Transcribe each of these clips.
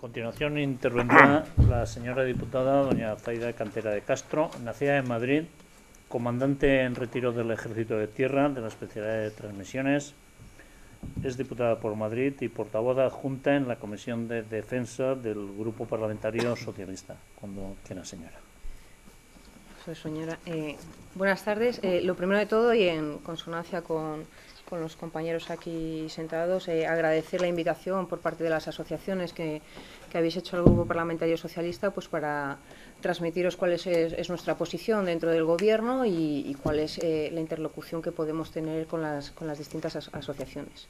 continuación intervendrá la señora diputada doña Zaida Cantera de Castro, nacida en Madrid, comandante en retiro del Ejército de Tierra de la especialidad de transmisiones. Es diputada por Madrid y portavoz adjunta en la Comisión de Defensa del Grupo Parlamentario Socialista. Cuando quiera, señora. Señora, buenas tardes. Lo primero de todo, y en consonancia con los compañeros aquí sentados, agradecer la invitación por parte de las asociaciones que habéis hecho al Grupo Parlamentario Socialista, pues para transmitiros cuál es nuestra posición dentro del Gobierno y cuál es la interlocución que podemos tener con las distintas asociaciones.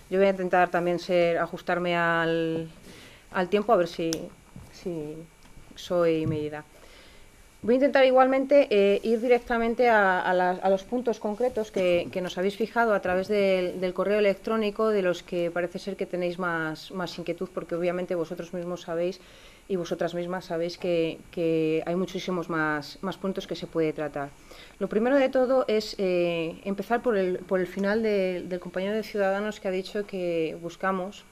Yo voy a intentar también ajustarme al tiempo, a ver si soy medida. Voy a intentar igualmente ir directamente a los puntos concretos que nos habéis fijado a través del correo electrónico, de los que parece ser que tenéis más inquietud, porque obviamente vosotros mismos sabéis y vosotras mismas sabéis que hay muchísimos más puntos que se puede tratar. Lo primero de todo es empezar por el final del compañero de Ciudadanos, que ha dicho que buscamos,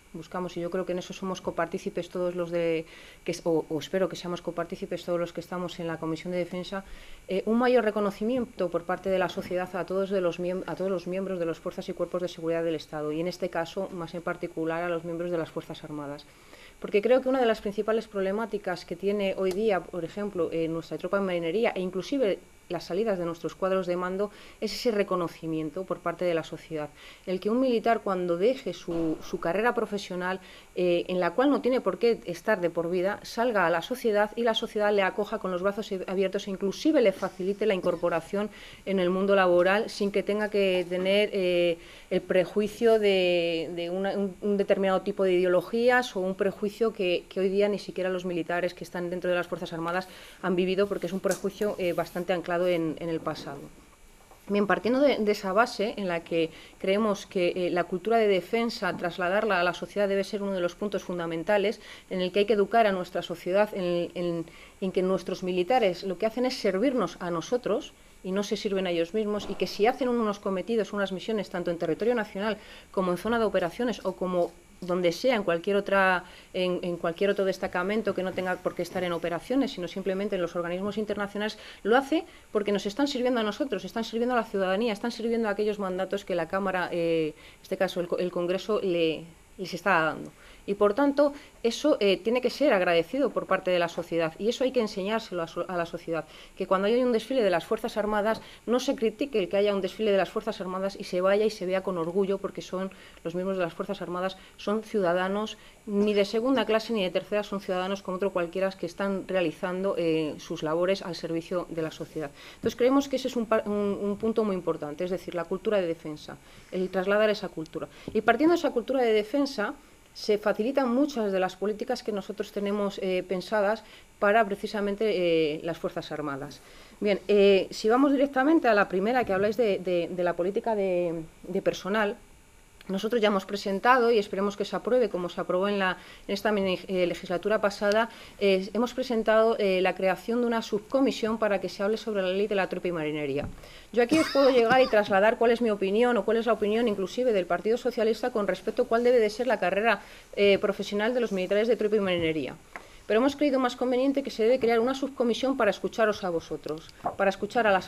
y yo creo que en eso somos copartícipes todos los o espero que seamos copartícipes todos los que estamos en la Comisión de Defensa, un mayor reconocimiento por parte de la sociedad a todos los miembros de las fuerzas y cuerpos de seguridad del Estado, y en este caso, más en particular, a los miembros de las Fuerzas Armadas. Porque creo que una de las principales problemáticas que tiene hoy día, por ejemplo, nuestra tropa de marinería e inclusive las salidas de nuestros cuadros de mando, es ese reconocimiento por parte de la sociedad. El que un militar, cuando deje su carrera profesional, en la cual no tiene por qué estar de por vida, salga a la sociedad y la sociedad le acoja con los brazos abiertos e inclusive le facilite la incorporación en el mundo laboral sin que tenga que tener el prejuicio de un determinado tipo de ideologías o un prejuicio que hoy día ni siquiera los militares que están dentro de las Fuerzas Armadas han vivido, porque es un prejuicio bastante anclado en el pasado. Bien, partiendo de esa base en la que creemos que la cultura de defensa, trasladarla a la sociedad, debe ser uno de los puntos fundamentales, en el que hay que educar a nuestra sociedad en que nuestros militares lo que hacen es servirnos a nosotros y no se sirven a ellos mismos, y que si hacen unos cometidos, unas misiones, tanto en territorio nacional como en zona de operaciones o como donde sea, en cualquier otro destacamento que no tenga por qué estar en operaciones, sino simplemente en los organismos internacionales, lo hace porque nos están sirviendo a nosotros, están sirviendo a la ciudadanía, están sirviendo a aquellos mandatos que la Cámara, en este caso el Congreso, les está dando. Y, por tanto, eso tiene que ser agradecido por parte de la sociedad, y eso hay que enseñárselo a la sociedad, que cuando hay un desfile de las Fuerzas Armadas no se critique el que haya un desfile de las Fuerzas Armadas y se vaya y se vea con orgullo, porque los miembros de las Fuerzas Armadas son ciudadanos, ni de segunda clase ni de tercera, son ciudadanos como otro cualquiera que están realizando sus labores al servicio de la sociedad. Entonces, creemos que ese es un punto muy importante, es decir, la cultura de defensa, el trasladar esa cultura. Y partiendo de esa cultura de defensa, se facilitan muchas de las políticas que nosotros tenemos pensadas para precisamente las Fuerzas Armadas. Bien, si vamos directamente a la primera, que habláis de la política de personal, nosotros ya hemos presentado, y esperemos que se apruebe, como se aprobó en esta legislatura pasada, hemos presentado la creación de una subcomisión para que se hable sobre la ley de la tropa y marinería. Yo aquí os puedo llegar y trasladar cuál es mi opinión o cuál es la opinión inclusive del Partido Socialista con respecto a cuál debe de ser la carrera profesional de los militares de tropa y marinería. Pero hemos creído más conveniente que se debe crear una subcomisión para escucharos a vosotros, para escuchar a las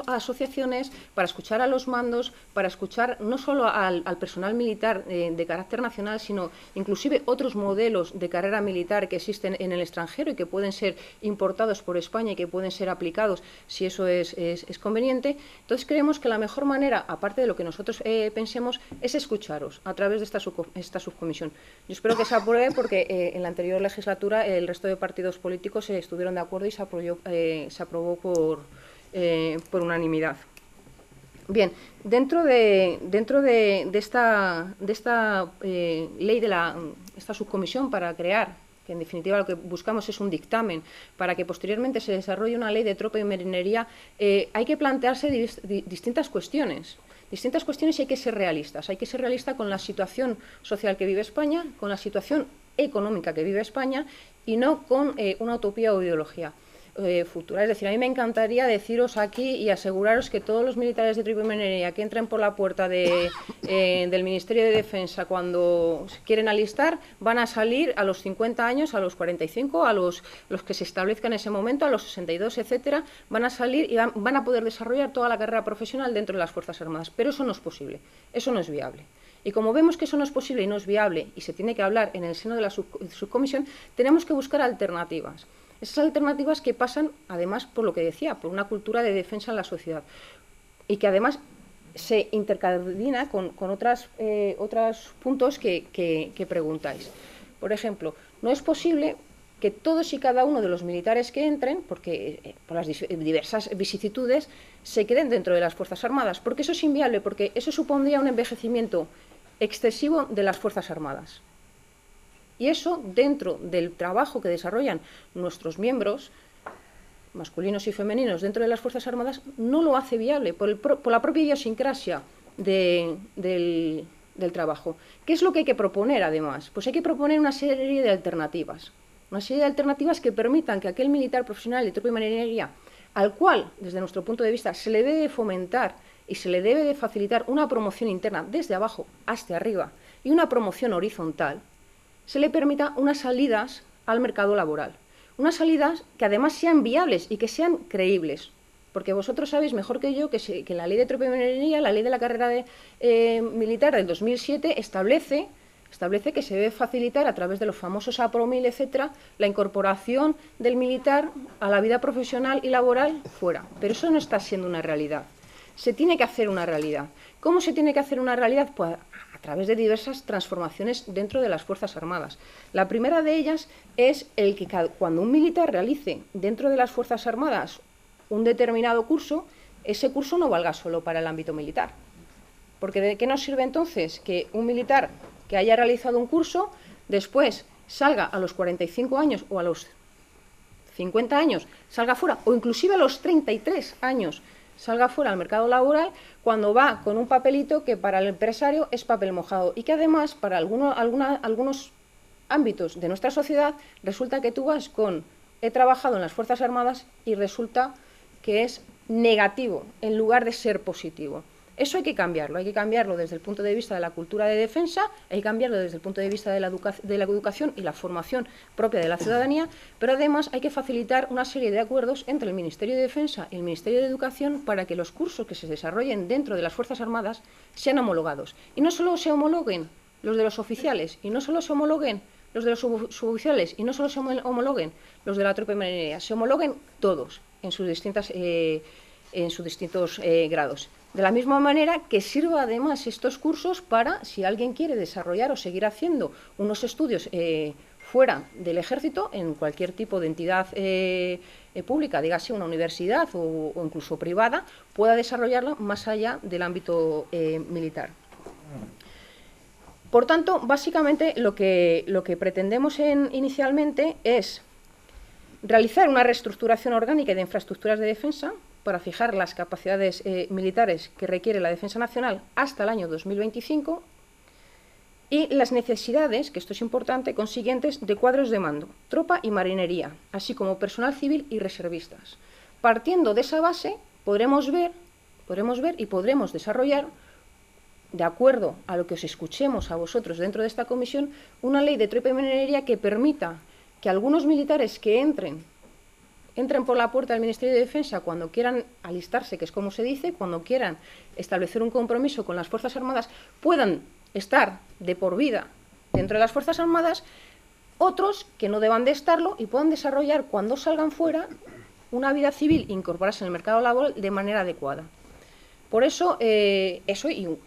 asociaciones, para escuchar a los mandos, para escuchar no solo al personal militar de carácter nacional, sino inclusive otros modelos de carrera militar que existen en el extranjero y que pueden ser importados por España y que pueden ser aplicados si eso es conveniente. Entonces, creemos que la mejor manera, aparte de lo que nosotros pensemos, es escucharos a través de esta subcomisión. Yo espero que se apruebe, porque en la anterior legislatura el resto de partidos políticos estuvieron de acuerdo y se aprobó por unanimidad. Bien, dentro de esta ley, esta subcomisión para crear, que en definitiva lo que buscamos es un dictamen para que posteriormente se desarrolle una ley de tropa y marinería, hay que plantearse distintas cuestiones. Y hay que ser realistas. Hay que ser realista con la situación social que vive España, con la situación económica que vive España, y no con una utopía o ideología. futura. Es decir, a mí me encantaría deciros aquí y aseguraros que todos los militares de Tripa y Marinería que entren por la puerta del Ministerio de Defensa cuando quieren alistar van a salir a los 50 años, a los 45, a los que se establezcan en ese momento, a los 62, etcétera, van a salir y van a poder desarrollar toda la carrera profesional dentro de las Fuerzas Armadas. Pero eso no es posible, eso no es viable. Y como vemos que eso no es posible y no es viable y se tiene que hablar en el seno de la subcomisión, tenemos que buscar alternativas. Esas alternativas que pasan, además, por lo que decía, por una cultura de defensa en la sociedad y que además se intercardina con otros puntos que preguntáis. Por ejemplo, no es posible que todos y cada uno de los militares que entren, porque por las diversas vicisitudes, se queden dentro de las Fuerzas Armadas, porque eso es inviable, porque eso supondría un envejecimiento excesivo de las Fuerzas Armadas. Y eso, dentro del trabajo que desarrollan nuestros miembros, masculinos y femeninos, dentro de las Fuerzas Armadas, no lo hace viable por la propia idiosincrasia del trabajo. ¿Qué es lo que hay que proponer, además? Pues hay que proponer una serie de alternativas. Una serie de alternativas que permitan que aquel militar profesional de Tropa y Marinería, al cual, desde nuestro punto de vista, se le debe fomentar y se le debe de facilitar una promoción interna desde abajo hasta arriba y una promoción horizontal, se le permita unas salidas al mercado laboral. Unas salidas que además sean viables y que sean creíbles. Porque vosotros sabéis mejor que yo que la ley de Tropa y Marinería, la ley de la carrera militar del 2007, establece que se debe facilitar a través de los famosos APROMIL, etcétera, la incorporación del militar a la vida profesional y laboral fuera. Pero eso no está siendo una realidad. Se tiene que hacer una realidad. ¿Cómo se tiene que hacer una realidad? Pues a través de diversas transformaciones dentro de las Fuerzas Armadas. La primera de ellas es el que cuando un militar realice dentro de las Fuerzas Armadas un determinado curso, ese curso no valga solo para el ámbito militar. Porque ¿de qué nos sirve entonces que un militar que haya realizado un curso después salga a los 45 años o a los 50 años, salga fuera, o inclusive a los 33 años, salga fuera al mercado laboral cuando va con un papelito que para el empresario es papel mojado y que además para algunos ámbitos de nuestra sociedad resulta que tú vas con he trabajado en las Fuerzas Armadas y resulta que es negativo en lugar de ser positivo. Eso hay que cambiarlo desde el punto de vista de la cultura de defensa, hay que cambiarlo desde el punto de vista de la educación y la formación propia de la ciudadanía, pero además hay que facilitar una serie de acuerdos entre el Ministerio de Defensa y el Ministerio de Educación para que los cursos que se desarrollen dentro de las Fuerzas Armadas sean homologados. Y no solo se homologuen los de los oficiales, y no solo se homologuen los de los suboficiales, y no solo se homologuen los de la Tropa y Marinería, se homologuen todos en sus distintos grados. De la misma manera que sirva además estos cursos para, si alguien quiere desarrollar o seguir haciendo unos estudios fuera del Ejército, en cualquier tipo de entidad pública, dígase una universidad o incluso privada, pueda desarrollarlo más allá del ámbito militar. Por tanto, básicamente lo que pretendemos inicialmente es realizar una reestructuración orgánica y de infraestructuras de defensa para fijar las capacidades militares que requiere la defensa nacional hasta el año 2025 y las necesidades, que esto es importante, consiguientes de cuadros de mando, tropa y marinería, así como personal civil y reservistas. Partiendo de esa base, podremos ver y podremos desarrollar, de acuerdo a lo que os escuchemos a vosotros dentro de esta comisión, una ley de tropa y marinería que permita que algunos militares que entren por la puerta del Ministerio de Defensa cuando quieran alistarse, que es como se dice, cuando quieran establecer un compromiso con las Fuerzas Armadas, puedan estar de por vida dentro de las Fuerzas Armadas, otros que no deban de estarlo y puedan desarrollar cuando salgan fuera una vida civil e incorporarse en el mercado laboral de manera adecuada. Por eso, eso y un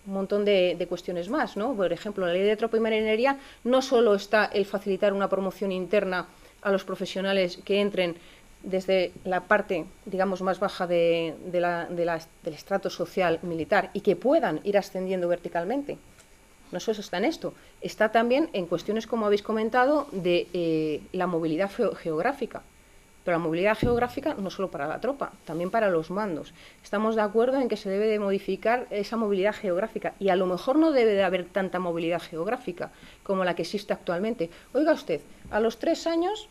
montón de cuestiones más, ¿no? Por ejemplo, la ley de tropa y marinería no solo está el facilitar una promoción interna a los profesionales que entren desde la parte, digamos, más baja del estrato social militar y que puedan ir ascendiendo verticalmente. No solo está en esto, está también en cuestiones, como habéis comentado, de la movilidad geográfica. Pero la movilidad geográfica no solo para la tropa, también para los mandos. Estamos de acuerdo en que se debe de modificar esa movilidad geográfica y a lo mejor no debe de haber tanta movilidad geográfica como la que existe actualmente. Oiga usted, a los 3 años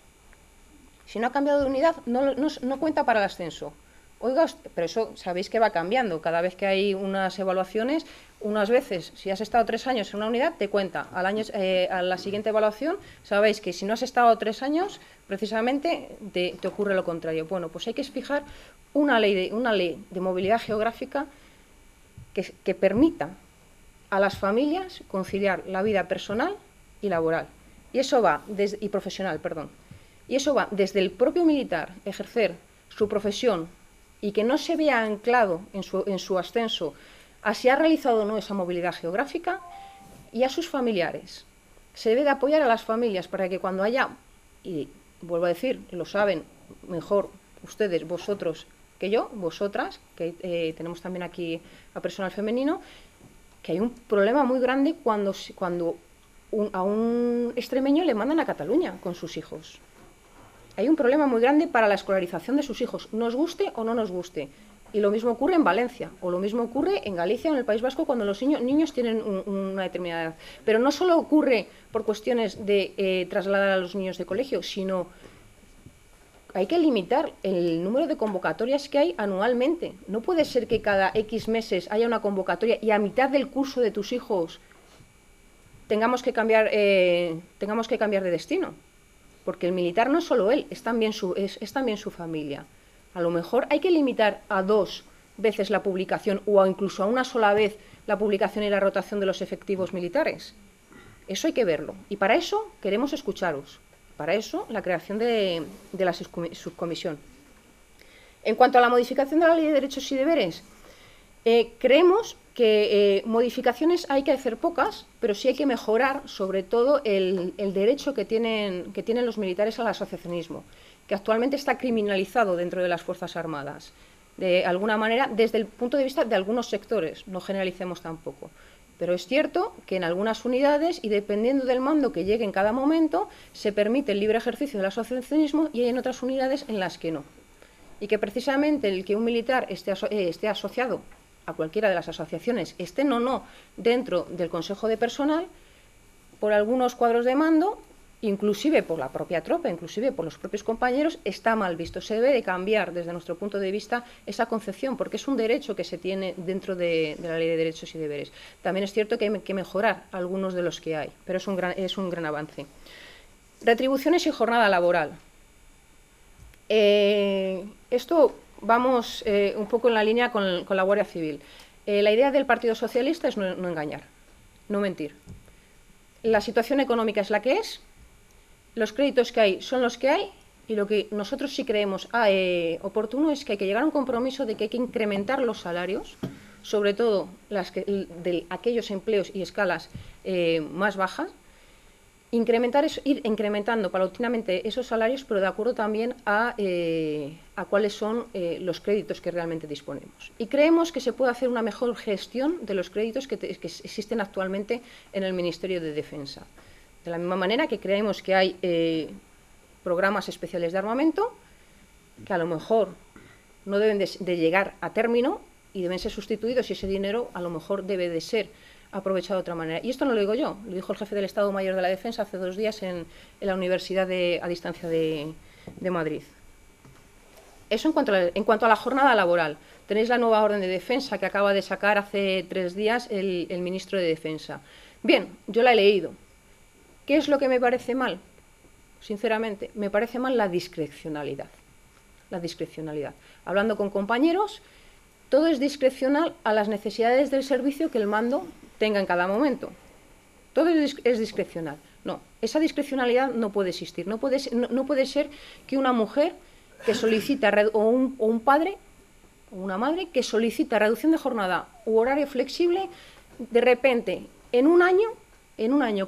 Si no ha cambiado de unidad, no cuenta para el ascenso. Oiga, pero eso sabéis que va cambiando. Cada vez que hay unas evaluaciones, unas veces, si has estado 3 años en una unidad, te cuenta. A la siguiente evaluación, sabéis que si no has estado 3 años, precisamente te ocurre lo contrario. Bueno, pues hay que fijar una ley de movilidad geográfica que permita a las familias conciliar la vida personal y laboral. Y eso va y profesional, perdón. Y eso va desde el propio militar ejercer su profesión y que no se vea anclado en su ascenso a si ha realizado o no esa movilidad geográfica, y a sus familiares. Se debe de apoyar a las familias para que cuando haya, y vuelvo a decir, lo saben mejor ustedes, vosotros que yo, vosotras, que tenemos también aquí a personal femenino, que hay un problema muy grande cuando a un extremeño le mandan a Cataluña con sus hijos. Hay un problema muy grande para la escolarización de sus hijos, nos guste o no nos guste. Y lo mismo ocurre en Valencia, o lo mismo ocurre en Galicia o en el País Vasco cuando los niños tienen una determinada edad. Pero no solo ocurre por cuestiones de trasladar a los niños de colegio, sino hay que limitar el número de convocatorias que hay anualmente. No puede ser que cada X meses haya una convocatoria y a mitad del curso de tus hijos tengamos que cambiar de destino. Porque el militar no es solo él, es también su familia. A lo mejor hay que limitar a 2 veces la publicación o incluso a una sola vez la publicación y la rotación de los efectivos militares. Eso hay que verlo. Y para eso queremos escucharos. Para eso la creación de la subcomisión. En cuanto a la modificación de la Ley de Derechos y Deberes, creemos que modificaciones hay que hacer pocas, pero sí hay que mejorar sobre todo el derecho que tienen los militares al asociacionismo, que actualmente está criminalizado dentro de las Fuerzas Armadas, de alguna manera desde el punto de vista de algunos sectores, no generalicemos tampoco. Pero es cierto que en algunas unidades, y dependiendo del mando que llegue en cada momento, se permite el libre ejercicio del asociacionismo y hay en otras unidades en las que no. Y que precisamente el que un militar esté asociado a cualquiera de las asociaciones, estén o no dentro del Consejo de Personal, por algunos cuadros de mando, inclusive por la propia tropa, inclusive por los propios compañeros, está mal visto. Se debe de cambiar, desde nuestro punto de vista, esa concepción, porque es un derecho que se tiene dentro de la Ley de Derechos y Deberes. También es cierto que hay que mejorar algunos de los que hay, pero es un gran avance. Retribuciones y jornada laboral. Esto vamos un poco en la línea con la Guardia Civil. La idea del Partido Socialista es no engañar, no mentir. La situación económica es la que es, los créditos que hay son los que hay, y lo que nosotros sí creemos oportuno es que hay que llegar a un compromiso de que hay que incrementar los salarios, sobre todo de aquellos empleos y escalas más bajas, ir incrementando paulatinamente esos salarios, pero de acuerdo también a cuáles son los créditos que realmente disponemos. Y creemos que se puede hacer una mejor gestión de los créditos que existen actualmente en el Ministerio de Defensa. De la misma manera que creemos que hay programas especiales de armamento que a lo mejor no deben de llegar a término y deben ser sustituidos, y ese dinero a lo mejor debe de ser aprovechado de otra manera. Y esto no lo digo yo, lo dijo el jefe del Estado Mayor de la Defensa hace 2 días en la Universidad a Distancia de Madrid. Eso en cuanto a la jornada laboral. Tenéis la nueva orden de defensa que acaba de sacar hace 3 días el ministro de Defensa. Bien, yo la he leído. ¿Qué es lo que me parece mal? Sinceramente, me parece mal la discrecionalidad. La discrecionalidad. Hablando con compañeros, todo es discrecional a las necesidades del servicio que el mando tenga en cada momento. Todo es discrecional. No, esa discrecionalidad no puede existir. No puede ser que una mujer que solicita, o un padre o una madre que solicita reducción de jornada u horario flexible, de repente, en un año,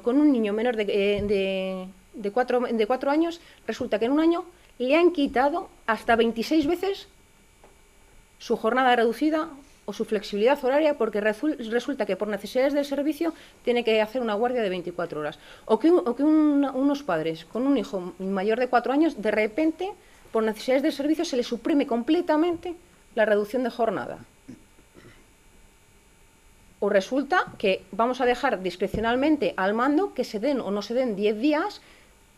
con un niño menor de 4 años, resulta que en un año le han quitado hasta 26 veces su jornada reducida o su flexibilidad horaria, porque resulta que por necesidades del servicio tiene que hacer una guardia de 24 horas. O que unos padres con un hijo mayor de 4 años, de repente, por necesidades del servicio, se les suprime completamente la reducción de jornada. O resulta que vamos a dejar discrecionalmente al mando que se den o no se den 10 días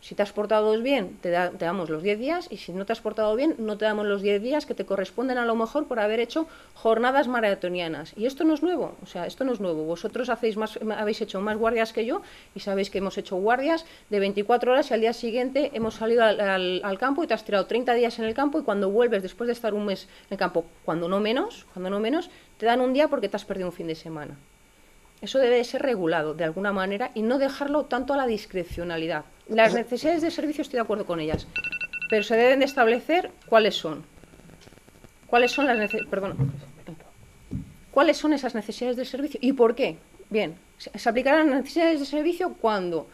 Si te has portado bien, te damos los 10 días, y si no te has portado bien, no te damos los 10 días que te corresponden a lo mejor por haber hecho jornadas maratonianas. Y esto no es nuevo, o sea, esto no es nuevo. Vosotros habéis hecho más guardias que yo, y sabéis que hemos hecho guardias de 24 horas y al día siguiente hemos salido al campo y te has tirado 30 días en el campo, y cuando vuelves, después de estar un mes en el campo, cuando no menos, te dan un día porque te has perdido un fin de semana. Eso debe ser regulado de alguna manera y no dejarlo tanto a la discrecionalidad. Las necesidades de servicio estoy de acuerdo con ellas, pero se deben de establecer cuáles son. ¿Cuáles son esas necesidades de servicio y por qué? Bien, se aplicarán las necesidades de servicio cuando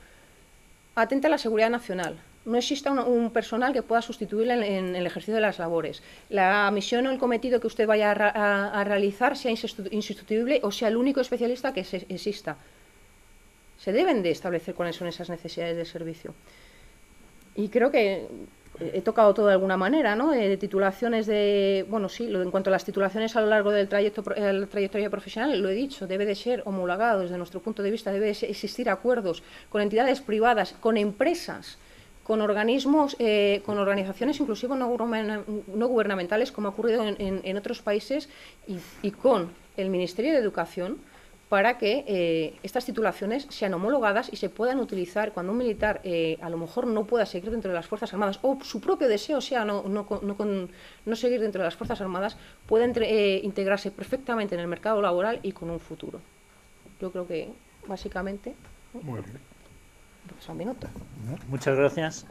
atente a la seguridad nacional, no exista un personal que pueda sustituirle en el ejercicio de las labores, la misión o el cometido que usted vaya a realizar sea insustituible o sea el único especialista que exista. Se deben de establecer cuáles son esas necesidades de servicio. Y creo que he tocado todo de alguna manera, ¿no? Titulaciones de... Bueno, sí, en cuanto a las titulaciones a lo largo del trayectoria profesional, lo he dicho, debe de ser homologado desde nuestro punto de vista, debe de existir acuerdos con entidades privadas, con empresas, con organismos, con organizaciones inclusive no gubernamentales, como ha ocurrido en otros países, y con el Ministerio de Educación, para que estas titulaciones sean homologadas y se puedan utilizar cuando un militar a lo mejor no pueda seguir dentro de las Fuerzas Armadas, o su propio deseo sea no seguir dentro de las Fuerzas Armadas, pueda integrarse perfectamente en el mercado laboral y con un futuro. Yo creo que, básicamente... Muy bien. Son minutos. Muchas gracias.